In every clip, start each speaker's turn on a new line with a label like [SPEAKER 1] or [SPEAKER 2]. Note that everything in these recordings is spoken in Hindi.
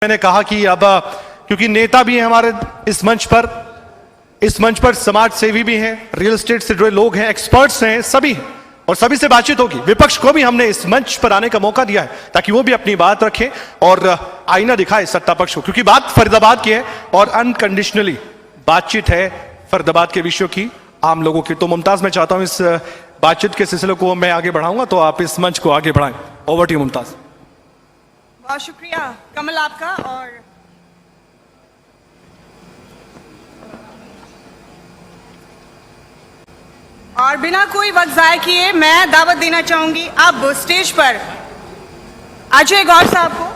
[SPEAKER 1] मैंने कहा कि अब क्योंकि नेता भी हैं हमारे इस मंच पर समाज सेवी भी हैं, रियल एस्टेट से जुड़े लोग हैं, एक्सपर्ट्स हैं, सभी हैं और सभी से बातचीत होगी। विपक्ष को भी हमने इस मंच पर आने का मौका दिया है ताकि वो भी अपनी बात रखें और आईना दिखाए सत्ता पक्ष को, क्योंकि बात फरीदाबाद की है और अनकंडीशनली बातचीत है फरीदाबाद के विषयों की, आम लोगों की। तो मुमताज, मैं चाहता हूं इस बातचीत के सिलसिले को मैं आगे बढ़ाऊंगा, तो आप इस मंच को आगे बढ़ाएं। Over to you Mumtaz.
[SPEAKER 2] बहुत शुक्रिया कमल आपका। और बिना कोई वक्त जाया किए मैं दावत देना चाहूंगी अब स्टेज पर अजय गौड़ साहब को।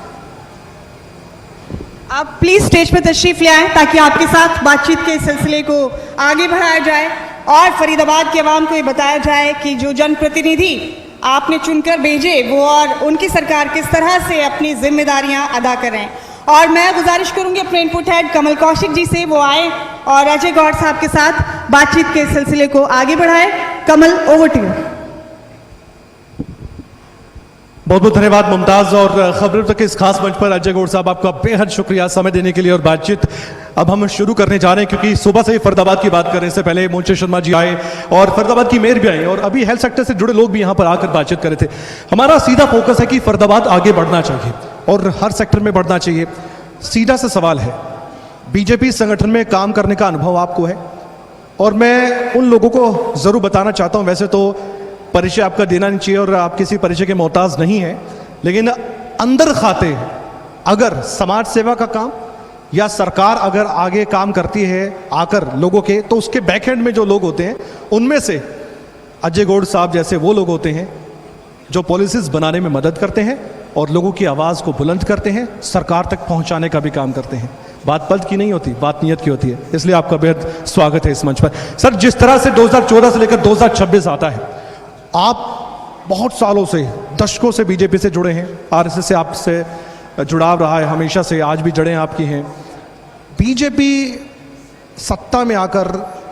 [SPEAKER 2] आप प्लीज स्टेज पर तशरीफ ले आएं ताकि आपके साथ बातचीत के सिलसिले को आगे बढ़ाया जाए और फरीदाबाद के अवाम को ये बताया जाए कि जो जनप्रतिनिधि आपने चुनकर भेजे वो और उनकी सरकार किस तरह से अपनी जिम्मेदारियां अदा कर रहे हैं। और मैं गुजारिश करूंगी अपने इनपुट हेड कमल कौशिक जी से वो आए और अजय गौड़ साहब के साथ बातचीत के सिलसिले को आगे बढ़ाए। कमल, ओवर टू यू।
[SPEAKER 1] बहुत बहुत धन्यवाद मुमताज। और खबरों तक इस खास मंच पर अजय गौड़ साहब, आपका बेहद शुक्रिया समय देने के लिए और बातचीत अब हम शुरू करने जा रहे हैं, क्योंकि सुबह से ही फरीदाबाद की बात करने से पहले मोंचे शर्मा जी आए और फरीदाबाद की मेयर भी आई और अभी हेल्थ सेक्टर से जुड़े लोग भी यहाँ पर आकर बातचीत कर रहे थे। हमारा सीधा फोकस है कि फरीदाबाद आगे बढ़ना चाहिए और हर सेक्टर में बढ़ना चाहिए। सीधा सा सवाल है, बीजेपी संगठन में काम करने का अनुभव आपको है और मैं उन लोगों को जरूर बताना चाहता हूँ, वैसे तो परिचय आपका देना नहीं चाहिए और आप किसी परिचय के मोहताज नहीं है, लेकिन अंदर खाते अगर समाज सेवा का काम या सरकार अगर आगे काम करती है आकर लोगों के, तो उसके बैक एंड में जो लोग होते हैं उनमें से अजय गौड़ साहब जैसे वो लोग होते हैं जो पॉलिसीज बनाने में मदद करते हैं और लोगों की आवाज़ को बुलंद करते हैं, सरकार तक पहुंचाने का भी काम करते हैं। बात पद की नहीं होती, बात नियत की होती है, इसलिए आपका बेहद स्वागत है इस मंच पर। सर, जिस तरह से 2014 से लेकर 2026 आता है, आप बहुत सालों से, दशकों से बीजेपी से जुड़े हैं, आरएसएस से आपसे जुड़ाव रहा है हमेशा से, आज भी जड़ें आपकी हैं। बीजेपी सत्ता में आकर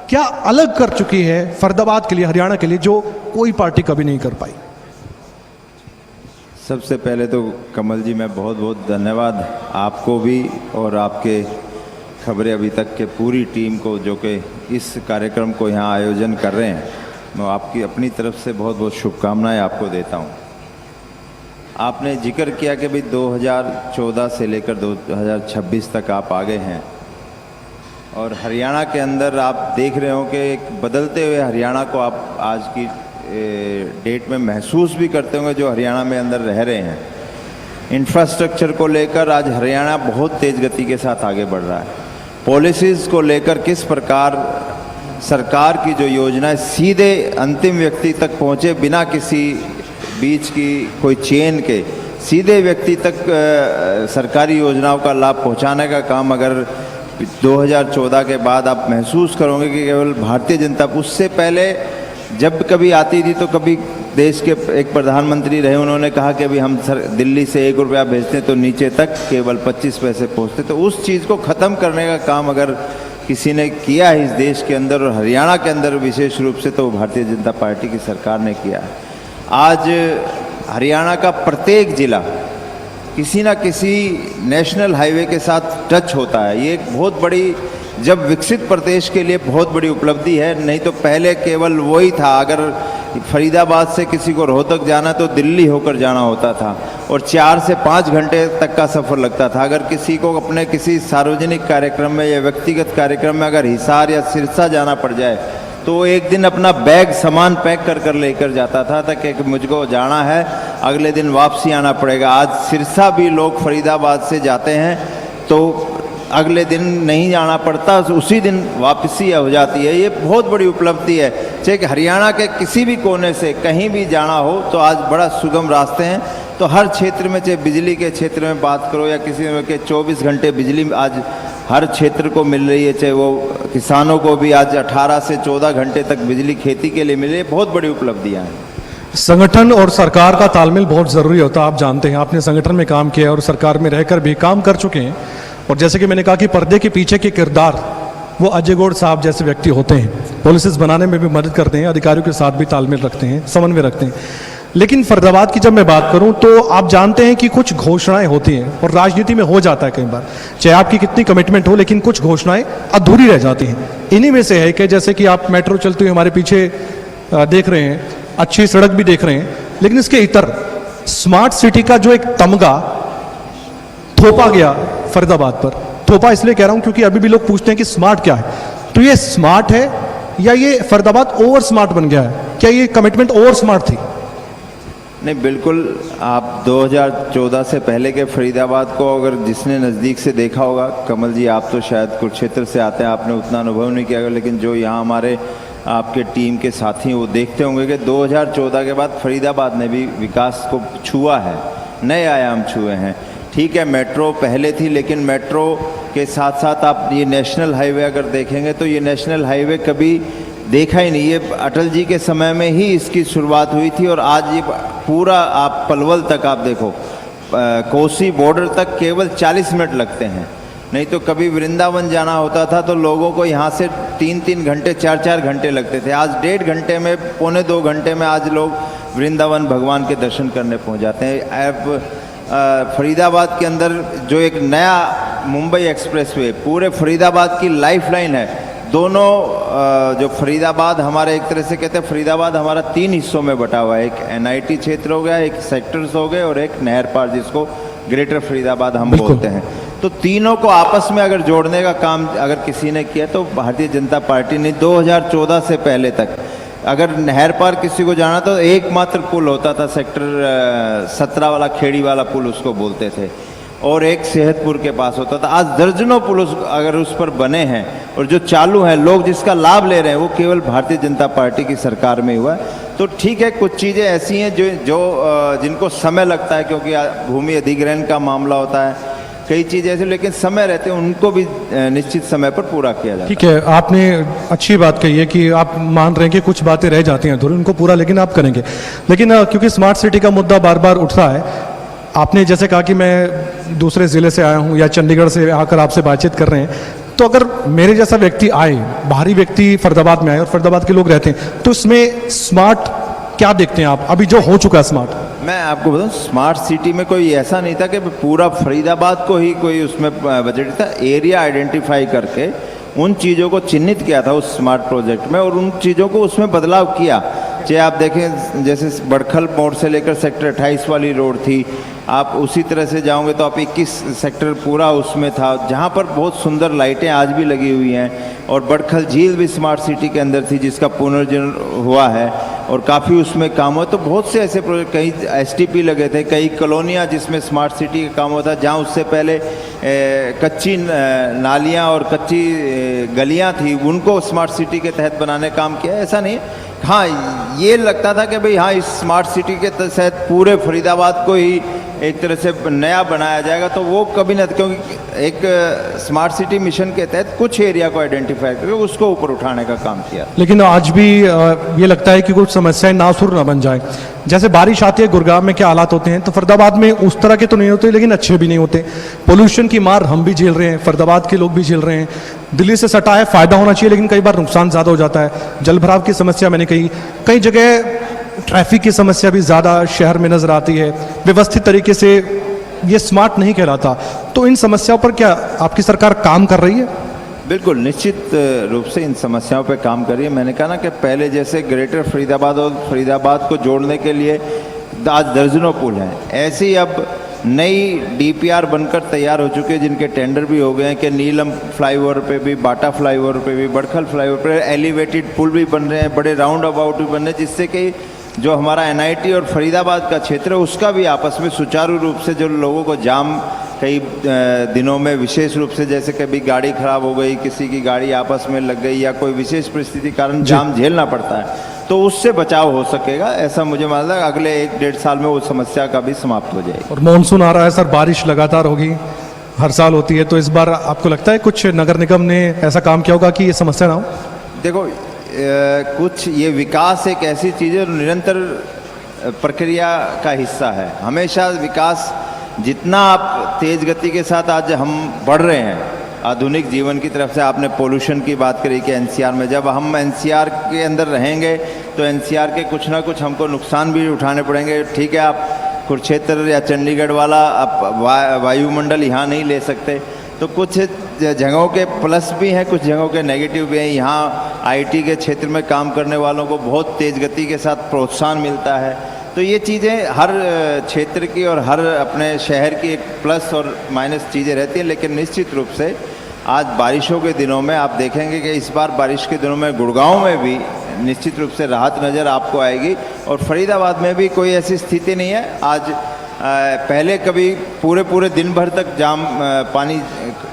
[SPEAKER 1] क्या अलग कर चुकी है फरीदाबाद के लिए, हरियाणा के लिए, जो कोई पार्टी कभी नहीं कर पाई?
[SPEAKER 3] सबसे पहले तो कमल जी, मैं बहुत बहुत धन्यवाद आपको भी और आपके खबरें अभी तक के पूरी टीम को जो कि इस कार्यक्रम को यहाँ आयोजन कर रहे हैं। मैं आपकी अपनी तरफ से बहुत बहुत शुभकामनाएं आपको देता हूँ। आपने जिक्र किया कि भाई 2014 से लेकर 2026 तक आप आगे हैं और हरियाणा के अंदर आप देख रहे हो कि एक बदलते हुए हरियाणा को आप आज की डेट में महसूस भी करते होंगे जो हरियाणा में अंदर रह रहे हैं। इंफ्रास्ट्रक्चर को लेकर आज हरियाणा बहुत तेज़ गति के साथ आगे बढ़ रहा है। पॉलिसीज़ को लेकर किस प्रकार सरकार की जो योजनाएं सीधे अंतिम व्यक्ति तक पहुंचे, बिना किसी बीच की कोई चेन के सीधे व्यक्ति तक सरकारी योजनाओं का लाभ पहुंचाने का काम अगर 2014 के बाद आप महसूस करोगे कि केवल भारतीय जनता, उससे पहले जब कभी आती थी तो कभी देश के एक प्रधानमंत्री रहे, उन्होंने कहा कि अभी हम दिल्ली से 1 रुपया भेजते तो नीचे तक केवल 25 पैसे पहुँचते। तो उस चीज़ को ख़त्म करने का काम अगर किसी ने किया है इस देश के अंदर और हरियाणा के अंदर विशेष रूप से, तो भारतीय जनता पार्टी की सरकार ने किया है। आज हरियाणा का प्रत्येक जिला किसी ना किसी नेशनल हाईवे के साथ टच होता है। ये एक बहुत बड़ी, जब विकसित प्रदेश के लिए बहुत बड़ी उपलब्धि है। नहीं तो पहले केवल वही था, अगर फरीदाबाद से किसी को रोहतक जाना तो दिल्ली होकर जाना होता था और 4 से 5 घंटे तक का सफ़र लगता था। अगर किसी को अपने किसी सार्वजनिक कार्यक्रम में या व्यक्तिगत कार्यक्रम में अगर हिसार या सिरसा जाना पड़ जाए तो एक दिन अपना बैग सामान पैक कर लेकर जाता था कि मुझको जाना है, अगले दिन वापसी आना पड़ेगा। आज सिरसा भी लोग फरीदाबाद से जाते हैं तो अगले दिन नहीं जाना पड़ता, उसी दिन वापसी हो जाती है। ये बहुत बड़ी उपलब्धि है। चाहे हरियाणा के किसी भी कोने से कहीं भी जाना हो तो आज बड़ा सुगम रास्ते हैं। तो हर क्षेत्र में, चाहे बिजली के क्षेत्र में बात करो या किसी में के 24 घंटे बिजली आज हर क्षेत्र को मिल रही है। चाहे वो किसानों को भी आज 18 से 14 घंटे तक बिजली खेती के लिए मिल रही है। बहुत बड़ी उपलब्धियाँ हैं।
[SPEAKER 1] संगठन और सरकार का तालमेल बहुत ज़रूरी होता है, आप जानते हैं। आपने संगठन में काम किया और सरकार में रहकर भी काम कर चुके हैं और जैसे कि मैंने कहा कि पर्दे के पीछे के किरदार वो अजय गौड़ साहब जैसे व्यक्ति होते हैं। पॉलिसीज बनाने में भी मदद करते हैं, अधिकारियों के साथ भी तालमेल रखते हैं, समन्वय रखते हैं। लेकिन फरीदाबाद की जब मैं बात करूं तो आप जानते हैं कि कुछ घोषणाएं होती हैं और राजनीति में हो जाता है कई बार, चाहे आपकी कितनी कमिटमेंट हो लेकिन कुछ घोषणाएं अधूरी रह जाती हैं। इन्हीं में से है कि जैसे कि आप मेट्रो चलती हुई हमारे पीछे देख रहे हैं, अच्छी सड़क भी देख रहे हैं, लेकिन इसके इतर स्मार्ट सिटी का जो एक तमगा थोपा गया फरीदाबाद पर, थोपा इसलिए कह रहा हूं क्योंकि अभी भी लोग पूछते हैं कि स्मार्ट क्या है, तो ये स्मार्ट है या ये फरीदाबाद ओवर स्मार्ट बन गया है? क्या ये कमिटमेंट ओवर स्मार्ट थी?
[SPEAKER 3] नहीं, बिल्कुल। आप 2014 से पहले के फरीदाबाद को अगर जिसने नज़दीक से देखा होगा, कमल जी आप तो शायद कुरुक्षेत्र से आते हैं, आपने उतना अनुभव नहीं किया होगा, लेकिन जो यहाँ हमारे आपके टीम के साथी हैं वो देखते होंगे कि 2014 के बाद फरीदाबाद ने भी विकास को छुआ है, नए आयाम छुए हैं। ठीक है, मेट्रो पहले थी, लेकिन मेट्रो के साथ साथ आप ये नेशनल हाईवे अगर देखेंगे तो ये नेशनल हाईवे कभी देखा ही नहीं। ये अटल जी के समय में ही इसकी शुरुआत हुई थी और आज ये पूरा आप पलवल तक आप देखो, कोसी बॉर्डर तक केवल 40 मिनट लगते हैं। नहीं तो कभी वृंदावन जाना होता था तो लोगों को यहाँ से 3-3 घंटे 4-4 घंटे लगते थे। आज 1.5 घंटे में, पौने 2 घंटे में आज लोग वृंदावन भगवान के दर्शन करने पहुँच जाते हैं। अब फरीदाबाद के अंदर जो एक नया मुंबई एक्सप्रेसवे पूरे फरीदाबाद की लाइफलाइन है। दोनों जो फरीदाबाद हमारे एक तरह से कहते हैं, फरीदाबाद हमारा 3 हिस्सों में बटा हुआ है। एक NIT क्षेत्र हो गया, एक सेक्टर्स हो गए और एक नहर पार जिसको ग्रेटर फरीदाबाद हम बोलते हैं। तो तीनों को आपस में अगर जोड़ने का काम अगर किसी ने किया तो भारतीय जनता पार्टी ने 2014 से पहले तक, अगर नहर पार किसी को जाना तो एकमात्र पुल होता था, सेक्टर 17 वाला खेड़ी वाला पुल उसको बोलते थे, और एक सेहतपुर के पास होता था। आज दर्जनों पुल अगर उस पर बने हैं और जो चालू हैं, लोग जिसका लाभ ले रहे हैं, वो केवल भारतीय जनता पार्टी की सरकार में हुआ है। तो ठीक है, कुछ चीज़ें ऐसी हैं जो जिनको समय लगता है, क्योंकि भूमि अधिग्रहण का मामला होता है, कई चीज़ें ऐसी, लेकिन समय रहते हैं उनको भी निश्चित समय पर पूरा किया जाता है।
[SPEAKER 1] ठीक है, आपने अच्छी बात कही है कि आप मान रहे हैं कि कुछ बातें रह जाती हैं अधूरी, उनको पूरा लेकिन आप करेंगे। लेकिन क्योंकि स्मार्ट सिटी का मुद्दा बार बार उठता है, आपने जैसे कहा कि मैं दूसरे ज़िले से आया हूँ या चंडीगढ़ से आकर आपसे बातचीत कर रहे हैं, तो अगर मेरे जैसा व्यक्ति आए, बाहरी व्यक्ति फरीदाबाद में आए और फरीदाबाद के लोग रहते हैं, तो इसमें स्मार्ट क्या देखते हैं आप, अभी जो हो चुका है स्मार्ट?
[SPEAKER 3] मैं आपको बताऊं, स्मार्ट सिटी में कोई ऐसा नहीं था कि पूरा फरीदाबाद को ही कोई उसमें बजट था। एरिया आइडेंटिफाई करके उन चीज़ों को चिन्हित किया था उस स्मार्ट प्रोजेक्ट में, और उन चीज़ों को उसमें बदलाव किया। चाहे आप देखें, जैसे बड़खल मोड़ से लेकर सेक्टर 28 वाली रोड थी, आप उसी तरह से जाओगे तो आप 21 सेक्टर पूरा उसमें था, जहाँ पर बहुत सुंदर लाइटें आज भी लगी हुई हैं। और बड़खल झील भी स्मार्ट सिटी के अंदर थी, जिसका पुनर्जीर्ण हुआ है और काफ़ी उसमें काम हुआ। तो बहुत से ऐसे प्रोजेक्ट, कई STP लगे थे, कई कॉलोनियाँ जिसमें स्मार्ट सिटी का काम होता, जहाँ उससे पहले कच्ची नालियाँ और कच्ची गलियाँ थी, उनको स्मार्ट सिटी के तहत बनाने का काम किया। ऐसा नहीं, हाँ ये लगता था कि भाई हाँ, इस स्मार्ट सिटी के तहत पूरे फरीदाबाद को ही एक तरह से नया बनाया जाएगा, तो वो कभी नहीं, क्योंकि एक स्मार्ट सिटी मिशन के तहत कुछ एरिया को आइडेंटिफाई करके उसको ऊपर उठाने का काम किया।
[SPEAKER 1] लेकिन आज भी ये लगता है कि कुछ समस्याएं नासुर ना बन जाए। जैसे बारिश आती है, गुड़गांव में क्या हालात होते हैं, तो फरीदाबाद में उस तरह के तो नहीं होते, लेकिन अच्छे भी नहीं होते। पोल्यूशन की मार हम भी झेल रहे हैं, फरीदाबाद के लोग भी झेल रहे हैं। दिल्ली से सटा है, फायदा होना चाहिए, लेकिन कई बार नुकसान ज़्यादा हो जाता है। जलभराव की समस्या मैंने कही, कई जगह ट्रैफिक की समस्या भी ज़्यादा शहर में नज़र आती है, व्यवस्थित तरीके से ये स्मार्ट नहीं कहलाता। तो इन समस्याओं पर क्या आपकी सरकार काम कर रही है?
[SPEAKER 3] बिल्कुल, निश्चित रूप से इन समस्याओं पे काम कर रही है। मैंने कहा ना कि पहले जैसे ग्रेटर फरीदाबाद और फरीदाबाद को जोड़ने के लिए आज दर्जनों पुल हैं, ऐसे ही अब नई DPR बनकर तैयार हो चुके हैं, जिनके टेंडर भी हो गए हैं कि नीलम फ्लाईओवर पे भी, बाटा फ्लाईओवर पे भी, बड़खल फ्लाईओवर पे एलिवेटेड पुल भी बन रहे हैं, बड़े राउंड अबाउट भी बन रहे हैं, जिससे कि जो हमारा NIT और फरीदाबाद का क्षेत्र है उसका भी आपस में सुचारू रूप से, जो लोगों को जाम कई दिनों में विशेष रूप से, जैसे कभी गाड़ी खराब हो गई, किसी की गाड़ी आपस में लग गई या कोई विशेष परिस्थिति कारण जाम झेलना पड़ता है, तो उससे बचाव हो सकेगा। ऐसा मुझे मानता है अगले 1-1.5 साल में वो समस्या का भी समाप्त हो जाएगी।
[SPEAKER 1] और मानसून आ रहा है सर, बारिश लगातार होगी, हर साल होती है, तो इस बार आपको लगता है कुछ नगर निगम ने ऐसा काम किया होगा कि ये समस्या ना हो?
[SPEAKER 3] देखो, कुछ ये विकास एक ऐसी चीज़ है, निरंतर प्रक्रिया का हिस्सा है। हमेशा विकास, जितना आप तेज गति के साथ आज हम बढ़ रहे हैं, आधुनिक जीवन की तरफ से आपने पोल्यूशन की बात करी कि एनसीआर में जब हम एनसीआर के अंदर रहेंगे तो एनसीआर के कुछ ना कुछ हमको नुकसान भी उठाने पड़ेंगे। ठीक है, आप कुरुक्षेत्र या चंडीगढ़ वाला आप वायुमंडल यहाँ नहीं ले सकते, तो कुछ जगहों के प्लस भी हैं, कुछ जगहों के नेगेटिव भी हैं। यहाँ आईटी के क्षेत्र में काम करने वालों को बहुत तेज़ गति के साथ प्रोत्साहन मिलता है। तो ये चीज़ें हर क्षेत्र की और हर अपने शहर की एक प्लस और माइनस चीज़ें रहती हैं। लेकिन निश्चित रूप से आज बारिशों के दिनों में आप देखेंगे कि इस बार बारिश के दिनों में गुड़गांव में भी निश्चित रूप से राहत नज़र आपको आएगी और फरीदाबाद में भी कोई ऐसी स्थिति नहीं है। आज पहले कभी पूरे दिन भर तक पानी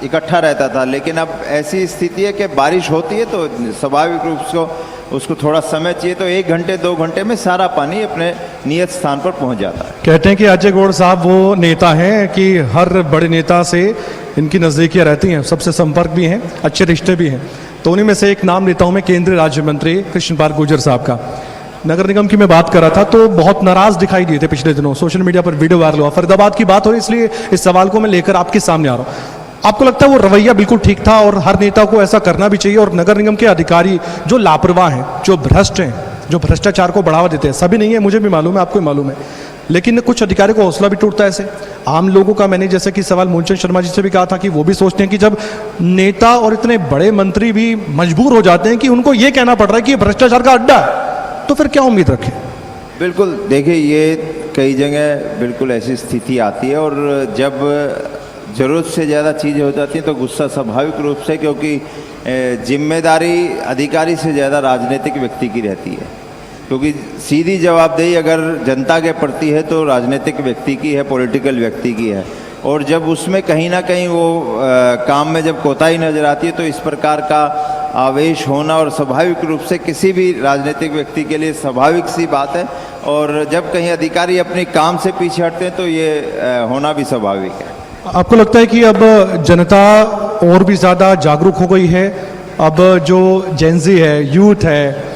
[SPEAKER 3] इकट्ठा रहता था, लेकिन अब ऐसी स्थिति है कि बारिश होती है तो स्वाभाविक रूप से उसको थोड़ा समय चाहिए, तो 1 घंटे 2 घंटे में सारा पानी अपने नियत स्थान पर पहुंच जाता है।
[SPEAKER 1] कहते हैं कि अजय गौड़ साहब वो नेता हैं कि हर बड़े नेता से इनकी नज़दीकियाँ रहती हैं, सबसे संपर्क भी हैं, अच्छे रिश्ते भी हैं। तो उन्हीं में से एक नाम लेता हूँ मैं, केंद्रीय राज्य मंत्री कृष्ण पाल गुर्जर साहब का। नगर निगम की मैं बात कर रहा था तो बहुत नाराज दिखाई दिए थे पिछले दिनों, सोशल मीडिया पर वीडियो वायरल हुआ। फरीदाबाद की बात हो रही, इसलिए इस सवाल को मैं लेकर आपके सामने आ रहा हूँ। आपको लगता है वो रवैया बिल्कुल ठीक था और हर नेता को ऐसा करना भी चाहिए? और नगर निगम के अधिकारी जो लापरवाह हैं, जो भ्रष्ट हैं, जो भ्रष्टाचार को बढ़ावा देते हैं, सभी नहीं है, मुझे भी मालूम है, आपको भी मालूम है, लेकिन कुछ अधिकारियों को हौसला भी टूटता है ऐसे। आम लोगों का मैंने जैसे कि सवाल मूलचंद शर्मा जी से भी कहा था कि वो भी सोचते हैं कि जब नेता और इतने बड़े मंत्री भी मजबूर हो जाते हैं कि उनको ये कहना पड़ रहा है कि ये भ्रष्टाचार का अड्डा है, तो फिर क्या उम्मीद रखें? बिल्कुल,
[SPEAKER 3] देखिए ये कई जगह बिल्कुल ऐसी स्थिति आती है और जब ज़रूरत से ज़्यादा चीज़ें हो जाती हैं तो गुस्सा स्वाभाविक रूप से, क्योंकि जिम्मेदारी अधिकारी से ज़्यादा राजनीतिक व्यक्ति की रहती है। क्योंकि सीधी जवाबदेही अगर जनता के प्रति है तो राजनीतिक व्यक्ति की है, पॉलिटिकल व्यक्ति की है। और जब उसमें कहीं ना कहीं वो काम में जब कोताही नज़र आती है तो इस प्रकार का आवेश होना और स्वाभाविक रूप से किसी भी राजनीतिक व्यक्ति के लिए स्वाभाविक सी बात है। और जब कहीं अधिकारी अपने काम से पीछे हटते हैं तो ये होना भी स्वाभाविक है।
[SPEAKER 1] आपको लगता है कि अब जनता और भी ज़्यादा जागरूक हो गई है? अब जो जेनजी है, यूथ है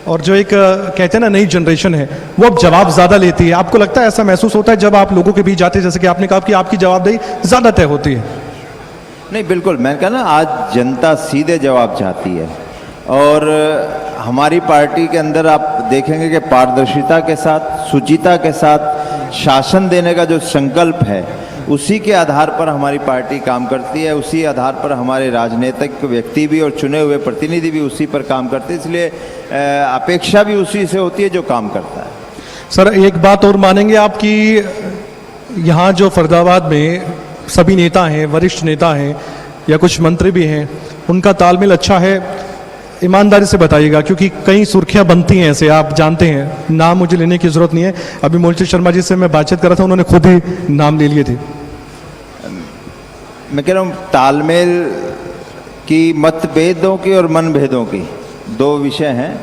[SPEAKER 1] और जो एक कहते हैं ना नई जनरेशन है, वो अब जवाब ज़्यादा लेती है? आपको लगता है ऐसा महसूस होता है जब आप लोगों के बीच जाते हैं, जैसे कि आपने कहा कि आपकी जवाबदेही ज़्यादा तय होती है?
[SPEAKER 3] नहीं, बिल्कुल, मैंने कहा ना आज जनता सीधे जवाब चाहती है। और हमारी पार्टी के अंदर आप देखेंगे कि पारदर्शिता के साथ, शुचिता के साथ शासन देने का जो संकल्प है उसी के आधार पर हमारी पार्टी काम करती है। उसी आधार पर हमारे राजनीतिक व्यक्ति भी और चुने हुए प्रतिनिधि भी उसी पर काम करते हैं। इसलिए अपेक्षा भी उसी से होती है जो काम करता है।
[SPEAKER 1] सर, एक बात और मानेंगे आप कि यहाँ जो फरीदाबाद में सभी नेता हैं, वरिष्ठ नेता हैं या कुछ मंत्री भी हैं, उनका तालमेल अच्छा है? ईमानदारी से बताइएगा, क्योंकि कई सुर्खियां बनती हैं ऐसे, आप जानते हैं, नाम मुझे लेने की ज़रूरत नहीं है। अभी मूलचंद शर्मा जी से मैं बातचीत कर रहा था, उन्होंने खुद ही नाम ले लिए थे।
[SPEAKER 3] मैं कह रहा हूँ तालमेल की, मतभेदों की और मनभेदों की दो विषय हैं।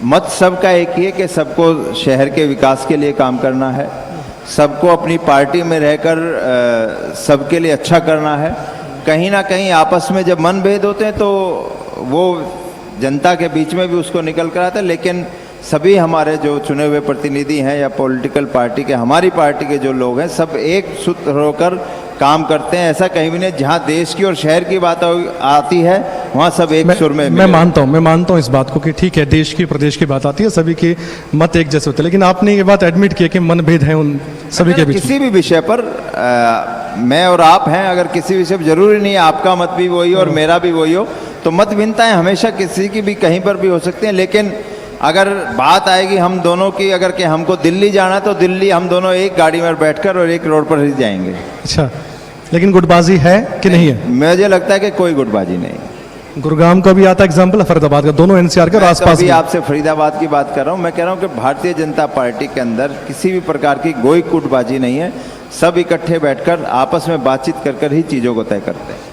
[SPEAKER 3] मत सबका एक ही है कि सबको शहर के विकास के लिए काम करना है, सबको अपनी पार्टी में रहकर सबके लिए अच्छा करना है। कहीं ना कहीं आपस में जब मनभेद होते हैं तो वो जनता के बीच में भी उसको निकल कर आता है। लेकिन सभी हमारे जो चुने हुए प्रतिनिधि हैं या पॉलिटिकल पार्टी के, हमारी पार्टी के जो लोग हैं, सब एक सूत्र होकर काम करते हैं। ऐसा कहीं भी नहीं, जहाँ देश की और शहर की बात आती है वहाँ सब एक सुर में। मैं मानता
[SPEAKER 1] हूँ इस बात को कि ठीक है, देश की प्रदेश की बात आती है, सभी के मत एक जैसे होते हैं, लेकिन आपने ये बात एडमिट किया कि मनभेद है उन सभी के बीच।
[SPEAKER 3] किसी भी विषय पर मैं और आप हैं, अगर किसी विषय पर, जरूरी नहीं है आपका मत भी वही हो और मेरा भी वही हो, तो मत भिन्नताएं हमेशा किसी की भी कहीं पर भी हो सकती हैं। लेकिन अगर बात आएगी हम दोनों की, अगर कि हमको दिल्ली जाना है तो दिल्ली हम दोनों एक गाड़ी में बैठकर और एक रोड पर ही जाएंगे।
[SPEAKER 1] अच्छा, लेकिन गुटबाजी है कि नहीं है?
[SPEAKER 3] मुझे लगता है कि कोई गुटबाजी नहीं।
[SPEAKER 1] गुरुग्राम का भी आता एग्जाम्पल, फरीदाबाद का, दोनों एनसीआर के आसपास।
[SPEAKER 3] अभी आपसे फरीदाबाद की बात कर रहा हूँ। मैं कह रहा हूँ कि भारतीय जनता पार्टी के अंदर किसी भी प्रकार की कोई गुटबाजी नहीं है। सब इकट्ठे बैठकर आपस में बातचीत कर ही चीज़ों को तय करते हैं।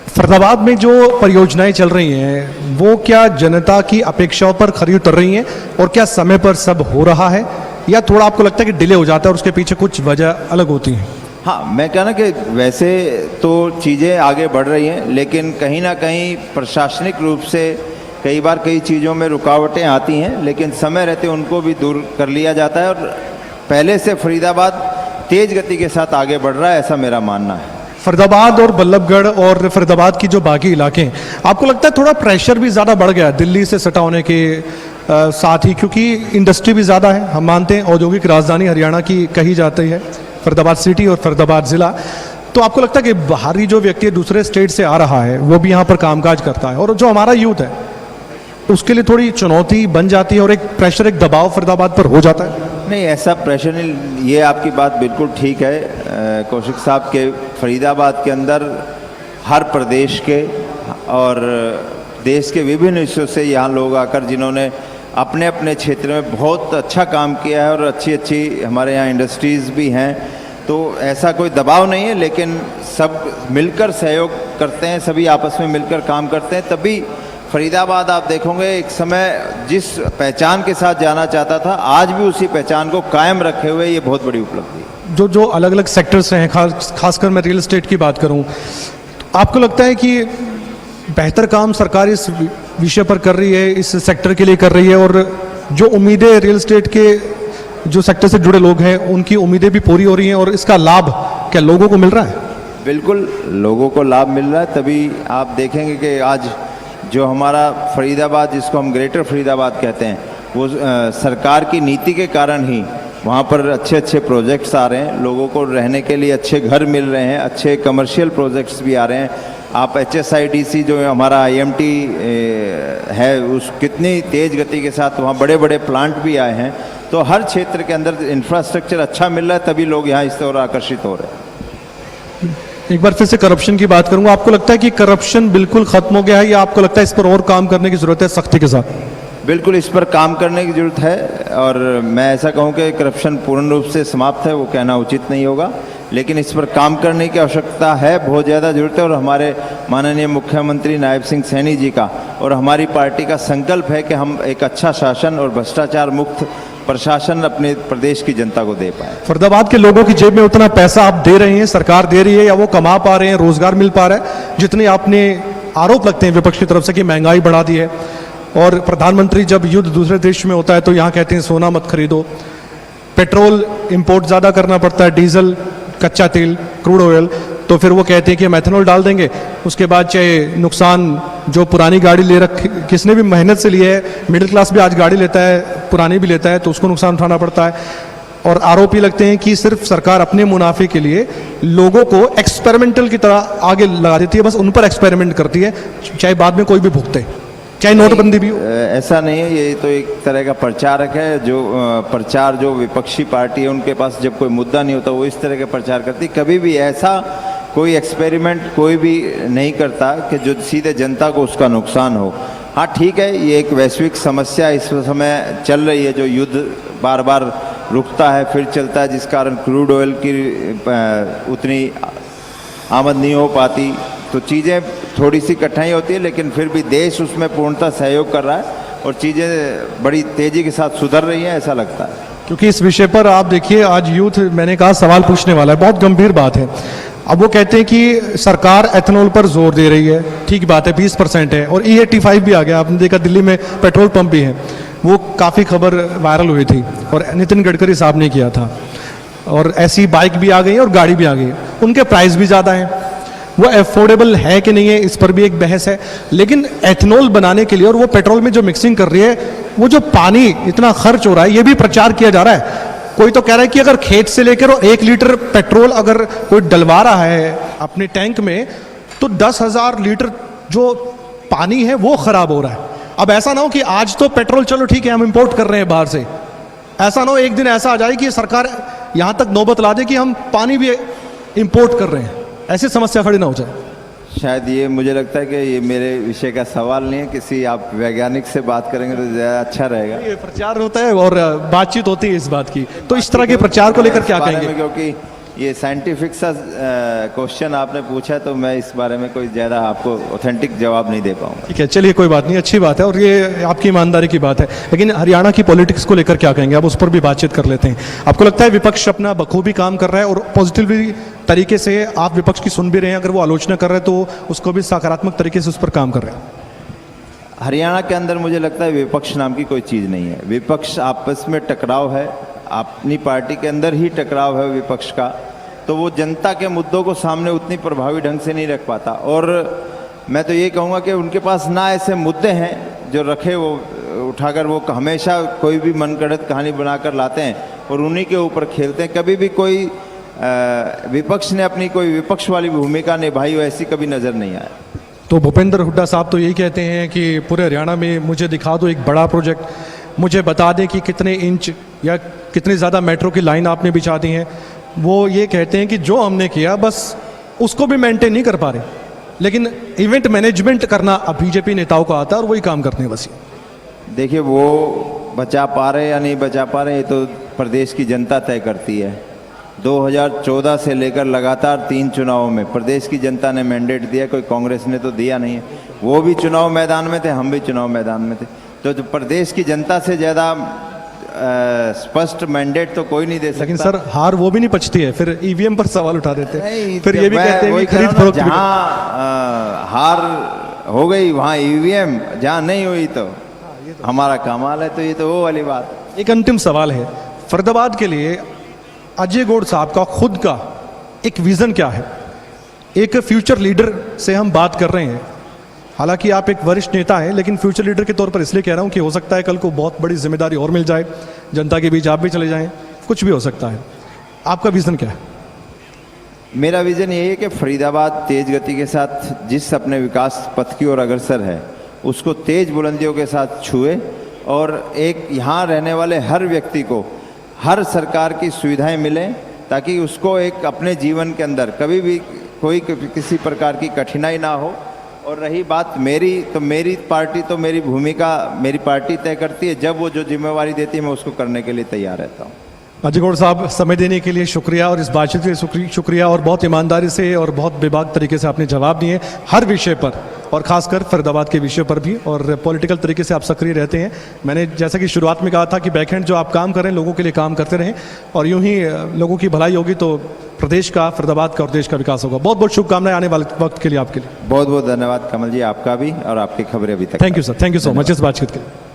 [SPEAKER 1] फरीदाबाद में जो परियोजनाएं चल रही हैं वो क्या जनता की अपेक्षाओं पर खरी उतर रही हैं, और क्या समय पर सब हो रहा है, या थोड़ा आपको लगता है कि डिले हो जाता है और उसके पीछे कुछ वजह अलग होती हैं?
[SPEAKER 3] हाँ, मैं कहना कि वैसे तो चीज़ें आगे बढ़ रही हैं, लेकिन कहीं ना कहीं प्रशासनिक रूप से कई बार कई चीज़ों में रुकावटें आती हैं, लेकिन समय रहते उनको भी दूर कर लिया जाता है और पहले से फरीदाबाद तेज़ गति के साथ आगे बढ़ रहा है, ऐसा मेरा मानना है।
[SPEAKER 1] फरीदाबाद और बल्लभगढ़ और फरीदाबाद की जो बाकी इलाके हैं, आपको लगता है थोड़ा प्रेशर भी ज़्यादा बढ़ गया है दिल्ली से सटा होने के साथ ही, क्योंकि इंडस्ट्री भी ज़्यादा है, हम मानते हैं औद्योगिक राजधानी हरियाणा की कही जाती है फरीदाबाद सिटी और फरीदाबाद ज़िला। तो आपको लगता है कि बाहरी जो व्यक्ति दूसरे स्टेट से आ रहा है वो भी यहाँ पर कामकाज करता है, और जो हमारा यूथ है उसके लिए थोड़ी चुनौती बन जाती है और एक प्रेशर, एक दबाव फरीदाबाद पर हो जाता है?
[SPEAKER 3] नहीं, ऐसा प्रेशर नहीं, ये आपकी बात बिल्कुल ठीक है कौशिक साहब के। फरीदाबाद के अंदर हर प्रदेश के और देश के विभिन्न हिस्सों से यहाँ लोग आकर जिन्होंने अपने अपने क्षेत्र में बहुत अच्छा काम किया है और अच्छी अच्छी हमारे यहाँ इंडस्ट्रीज़ भी हैं, तो ऐसा कोई दबाव नहीं है, लेकिन सब मिलकर सहयोग करते हैं, सभी आपस में मिलकर काम करते हैं, तभी फरीदाबाद आप देखोगे एक समय जिस पहचान के साथ जाना चाहता था आज भी उसी पहचान को कायम रखे हुए, ये बहुत बड़ी उपलब्धि है।
[SPEAKER 1] जो अलग अलग सेक्टर्स हैं, खासकर मैं रियल एस्टेट की बात करूं, तो आपको लगता है कि बेहतर काम सरकार इस विषय पर कर रही है, इस सेक्टर के लिए कर रही है, और जो उम्मीदें रियल एस्टेट के जो सेक्टर से जुड़े लोग हैं उनकी उम्मीदें भी पूरी हो रही हैं, और इसका लाभ क्या लोगों को मिल रहा है?
[SPEAKER 3] बिल्कुल लोगों को लाभ मिल रहा है, तभी आप देखेंगे कि आज जो हमारा फरीदाबाद, जिसको हम ग्रेटर फरीदाबाद कहते हैं, वो सरकार की नीति के कारण ही वहाँ पर अच्छे अच्छे प्रोजेक्ट्स आ रहे हैं, लोगों को रहने के लिए अच्छे घर मिल रहे हैं, अच्छे कमर्शियल प्रोजेक्ट्स भी आ रहे हैं। आप HSIDC जो हमारा IMT है उस कितनी तेज़ गति के साथ वहाँ बड़े बड़े प्लांट भी आए हैं, तो हर क्षेत्र के अंदर इंफ्रास्ट्रक्चर अच्छा मिल रहा है, तभी लोग यहाँ इस तरह आकर्षित हो रहे हैं।
[SPEAKER 1] एक बार फिर से करप्शन की बात करूंगा, आपको लगता है कि करप्शन बिल्कुल खत्म हो गया है, या आपको लगता है इस पर और काम करने की जरूरत है सख्ती के साथ?
[SPEAKER 3] बिल्कुल इस पर काम करने की जरूरत है, और मैं ऐसा कहूँ कि करप्शन पूर्ण रूप से समाप्त है वो कहना उचित नहीं होगा, लेकिन इस पर काम करने की आवश्यकता है, बहुत ज़्यादा जरूरत है। और हमारे माननीय मुख्यमंत्री नायब सिंह सैनी जी का और हमारी पार्टी का संकल्प है कि हम एक अच्छा शासन और भ्रष्टाचार मुक्त प्रशासन अपने प्रदेश की जनता को दे पाए।
[SPEAKER 1] फरीदाबाद के लोगों की जेब में उतना पैसा आप दे रहे हैं, सरकार दे रही है, या वो कमा पा रहे हैं, रोजगार मिल पा रहा है, जितने आपने आरोप लगते हैं विपक्ष की तरफ से कि महंगाई बढ़ा दी है, और प्रधानमंत्री जब युद्ध दूसरे देश में होता है तो यहाँ कहते हैं सोना मत खरीदो, पेट्रोल इंपोर्ट ज़्यादा करना पड़ता है, डीजल, कच्चा तेल, क्रूड ऑयल, तो फिर वो कहते हैं कि हम एथेनॉल डाल देंगे। उसके बाद चाहे नुकसान जो पुरानी गाड़ी ले किसने भी मेहनत से लिए है, मिडिल क्लास भी आज गाड़ी लेता है, पुरानी भी लेता है, तो उसको नुकसान उठाना पड़ता है। और आरोप ये लगते हैं कि सिर्फ सरकार अपने मुनाफे के लिए लोगों को एक्सपेरिमेंटल की तरह आगे लगा देती है, बस उन पर एक्सपेरिमेंट करती है, चाहे बाद में कोई भी भुगते, चाहे नोटबंदी भी हो।
[SPEAKER 3] ऐसा नहीं है, ये तो एक तरह का प्रचारक है, जो प्रचार जो विपक्षी पार्टी है उनके पास जब कोई मुद्दा नहीं होता वो इस तरह के प्रचार करती। कभी भी ऐसा कोई एक्सपेरिमेंट कोई भी नहीं करता कि जो सीधे जनता को उसका नुकसान हो। हाँ ठीक है, ये एक वैश्विक समस्या इस समय चल रही है, जो युद्ध बार बार रुकता है फिर चलता है, जिस कारण क्रूड ऑयल की उतनी आमद नहीं हो पाती, तो चीज़ें थोड़ी सी कठिनाई होती है, लेकिन फिर भी देश उसमें पूर्णतः सहयोग कर रहा है और चीज़ें बड़ी तेज़ी के साथ सुधर रही हैं, ऐसा लगता है।
[SPEAKER 1] क्योंकि इस विषय पर आप देखिए आज यूथ, मैंने कहा, सवाल पूछने वाला है, बहुत गंभीर बात है। अब वो कहते हैं कि सरकार एथेनॉल पर जोर दे रही है, ठीक बात है, 20% है, और E85 भी आ गया, आपने देखा दिल्ली में पेट्रोल पंप भी है, वो काफ़ी खबर वायरल हुई थी और नितिन गडकरी साहब ने किया था। और ऐसी बाइक भी आ गई और गाड़ी भी आ गई, उनके प्राइस भी ज़्यादा हैं, वो अफोर्डेबल है कि नहीं है इस पर भी एक बहस है। लेकिन एथेनॉल बनाने के लिए और वो पेट्रोल में जो मिक्सिंग कर रही है, वो जो पानी इतना खर्च हो रहा है, ये भी प्रचार किया जा रहा है। कोई तो कह रहा है कि अगर खेत से लेकर 1 लीटर पेट्रोल अगर कोई डलवा रहा है अपने टैंक में, तो 10,000 लीटर जो पानी है वो खराब हो रहा है। अब ऐसा ना हो कि आज तो पेट्रोल चलो ठीक है हम इंपोर्ट कर रहे हैं बाहर से, ऐसा ना हो एक दिन ऐसा आ जाए कि सरकार यहाँ तक नौबत ला दे कि हम पानी भी इंपोर्ट कर रहे हैं, ऐसी समस्या खड़ी ना हो जाए।
[SPEAKER 3] शायद ये मुझे लगता है कि ये मेरे विषय का सवाल नहीं है, किसी आप वैज्ञानिक से बात करेंगे तो ज़्यादा अच्छा रहेगा।
[SPEAKER 1] ये प्रचार होता है और बातचीत होती है इस बात की, तो इस तरह के प्रचार को लेकर क्या कहेंगे?
[SPEAKER 3] क्योंकि ये साइंटिफिक सा क्वेश्चन आपने पूछा, तो मैं इस बारे में कोई ज़्यादा आपको ऑथेंटिक जवाब नहीं दे पाऊंगा।
[SPEAKER 1] ठीक है, चलिए कोई बात नहीं, अच्छी बात है और ये आपकी ईमानदारी की बात है। लेकिन हरियाणा की पॉलिटिक्स को लेकर क्या कहेंगे, अब उस पर भी बातचीत कर लेते हैं। आपको लगता है विपक्ष अपना बखूबी काम कर रहा है और पॉजिटिवली तरीके से आप विपक्ष की सुन भी रहे हैं, अगर वो आलोचना कर रहे हैं तो उसको भी सकारात्मक तरीके से उस पर काम कर रहे हैं?
[SPEAKER 3] हरियाणा के अंदर मुझे लगता है विपक्ष नाम की कोई चीज़ नहीं है। विपक्ष आपस में टकराव है, अपनी पार्टी के अंदर ही टकराव है विपक्ष का, तो वो जनता के मुद्दों को सामने उतनी प्रभावी ढंग से नहीं रख पाता। और मैं तो ये कहूँगा कि उनके पास ना ऐसे मुद्दे हैं जो रखे वो उठाकर वो हमेशा कोई भी मनगढ़ंत कहानी बनाकर लाते हैं और उन्हीं के ऊपर खेलते हैं। कभी भी कोई विपक्ष ने अपनी कोई विपक्ष वाली भूमिका निभाई हो ऐसी कभी नज़र नहीं आया।
[SPEAKER 1] तो भूपेंद्र हुड्डा साहब तो यही कहते हैं कि पूरे हरियाणा में मुझे दिखा दो एक बड़ा प्रोजेक्ट, मुझे बता दें कि कितने इंच या कितनी ज़्यादा मेट्रो की लाइन आपने बिछा दी है। वो ये कहते हैं कि जो हमने किया बस उसको भी मेंटेन नहीं कर पा रहे, लेकिन इवेंट मैनेजमेंट करना अब बीजेपी नेताओं को आता है और वही काम करते हैं बस।
[SPEAKER 3] देखिए, वो बचा पा रहे या नहीं बचा पा रहे ये तो प्रदेश की जनता तय करती है। 2014 से लेकर लगातार 3 चुनावों में प्रदेश की जनता ने मैंडेट दिया, कोई कांग्रेस ने तो दिया नहीं है। वो भी चुनाव मैदान में थे, हम भी चुनाव मैदान में थे। तो जो प्रदेश की जनता से ज़्यादा स्पष्ट मैंडेट तो कोई नहीं दे सकता।
[SPEAKER 1] लेकिन सर हार वो भी नहीं पचती है, फिर ईवीएम पर सवाल उठा देते हैं, फिर ये भी
[SPEAKER 3] मैं
[SPEAKER 1] कहते हैं
[SPEAKER 3] वही
[SPEAKER 1] कि
[SPEAKER 3] कह रहा
[SPEAKER 1] खरीद
[SPEAKER 3] हूं ना,
[SPEAKER 1] फरोख्त भी
[SPEAKER 3] जहाँ हार हो गई वहाँ ईवीएम, जहाँ नहीं हुई तो हमारा कमाल है। तो ये तो वो वाली बात है।
[SPEAKER 1] एक अंतिम सवाल है, फरीदाबाद के लिए अजय गौड़ साहब का खुद का एक विजन क्या है? एक फ्यूचर लीडर से हम बात कर रहे हैं, हालांकि आप एक वरिष्ठ नेता हैं, लेकिन फ्यूचर लीडर के तौर पर इसलिए कह रहा हूं कि हो सकता है कल को बहुत बड़ी जिम्मेदारी और मिल जाए, जनता के बीच आप भी चले जाएं, कुछ भी हो सकता है। आपका विजन क्या है?
[SPEAKER 3] मेरा विजन यही है कि फरीदाबाद तेज गति के साथ जिस अपने विकास पथ की ओर अग्रसर है उसको तेज बुलंदियों के साथ छुए और एक यहाँ रहने वाले हर व्यक्ति को हर सरकार की सुविधाएं मिलें, ताकि उसको एक अपने जीवन के अंदर कभी भी कोई किसी प्रकार की कठिनाई ना हो। और रही बात मेरी, तो मेरी पार्टी तो मेरी भूमिका मेरी पार्टी तय करती है। जब वो जो जिम्मेवारी देती है मैं उसको करने के लिए तैयार रहता हूँ।
[SPEAKER 1] अजय गौड़ साहब, समय देने के लिए शुक्रिया और इस बातचीत के लिए शुक्रिया, और बहुत ईमानदारी से और बहुत बेबाक तरीके से आपने जवाब दिए हर विषय पर, और खासकर फरीदाबाद के विषय पर भी, और पॉलिटिकल तरीके से आप सक्रिय रहते हैं। मैंने जैसा कि शुरुआत में कहा था कि बैकएंड जो आप काम कर रहे हैं लोगों के लिए काम करते रहें, और यूं ही लोगों की भलाई होगी तो प्रदेश का, फरीदाबाद का और देश का विकास होगा। बहुत बहुत शुभकामनाएं आने वाले वक्त के लिए आपके लिए।
[SPEAKER 3] बहुत बहुत धन्यवाद कमल जी, आपका भी और आपकी खबरें अभी तक।
[SPEAKER 1] Thank you sir, thank you so much इस बातचीत के लिए।